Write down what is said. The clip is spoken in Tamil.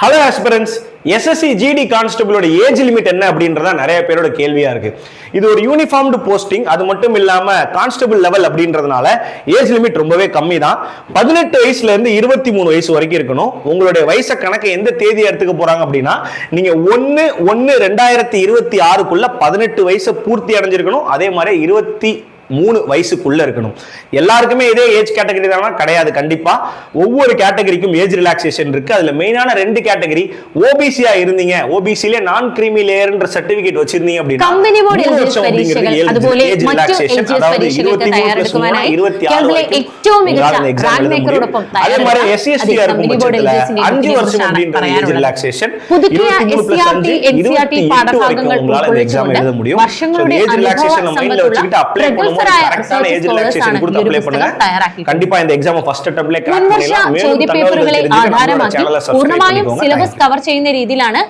ஹலோ ஆஸ்பிரன்ஸ், எஸ்எஸ்சி ஜிடி கான்ஸ்டபிளோட ஏஜ் லிமிட் என்ன அப்படின்றதா நிறைய பேரோட கேள்வியா இருக்கு. இது ஒரு யூனிஃபார்ம்டு போஸ்டிங், அது மட்டும் இல்லாம கான்ஸ்டபிள் லெவல் அப்படின்றதுனால ஏஜ் லிமிட் ரொம்பவே கம்மி தான். 18 வயசுல இருந்து 23 வயசு வரைக்கும் இருக்கணும். உங்களுடைய வயசை கணக்கு எந்த தேதி எடுத்துக்க போறாங்க அப்படின்னா, நீங்க 1/1/2026க்குள்ள 18 வயசு பூர்த்தி அடைஞ்சிருக்கணும். அதே மாதிரி 23 வயசுக்குள்ள இருக்கணும். எல்லாருக்குமே இதே ஏஜ் கேட்டகரி தான் கிடையாது. கண்டிப்பா ஒவ்வொரு கேட்டகரிக்கும் ஏஜ் ரிலாக்ஸேஷன் இருக்கு. அதுல மெயினான 2 கேட்டகரி. ஓபிசியா இருந்தீங்க, ஓபிசில நான் கிரீமி லேயர்ன்ற சர்டிபிகேட் வச்சிருந்தீங்க அப்படின்னா கம்பெனி போர்டு எல்ஜிஎஸ் பரீட்சைகள் അതുപോലെ മറ്റു എൽജിഎസ് പരീക്ഷകൾക്ക് തയ്യാറെടുക്കുവാനായി കേരളത്തിലെ ഏറ്റവും മികച്ച റാങ്ക് മേക്കറോടൊപ്പം കമ്പനി ബോർഡ് എൽജിഎസിന്റെ 5 വർഷം அப்படின்ற ஏஜ் ரிலாக்ஸேஷன் പുതുക്കിയ എസ്സിആർടി എൻസിആർടി പാഠഭാഗങ്ങൾ ഉൾക്കൊള്ളിച്ചുകൊണ്ട് വർഷങ്ങളുടെ അനുഭവ സമ്പത്തുള്ള கரெக்டான ஏஜ் ரிலாக்ஸேஷன் கொடுத்து அப்ளை பண்ணுங்க. கண்டிப்பா இந்த எக்ஸாம் ஃபர்ஸ்ட் அட்டெம்ப்ட்ல கிராக் பண்ணலாம். ചോദ്യപേപ്പറുകളെ ആധാരമാക്കി പൂർണ്ണമായും സിലബസ് കവർ ചെയ്യുന്ന രീതിയിലാണ്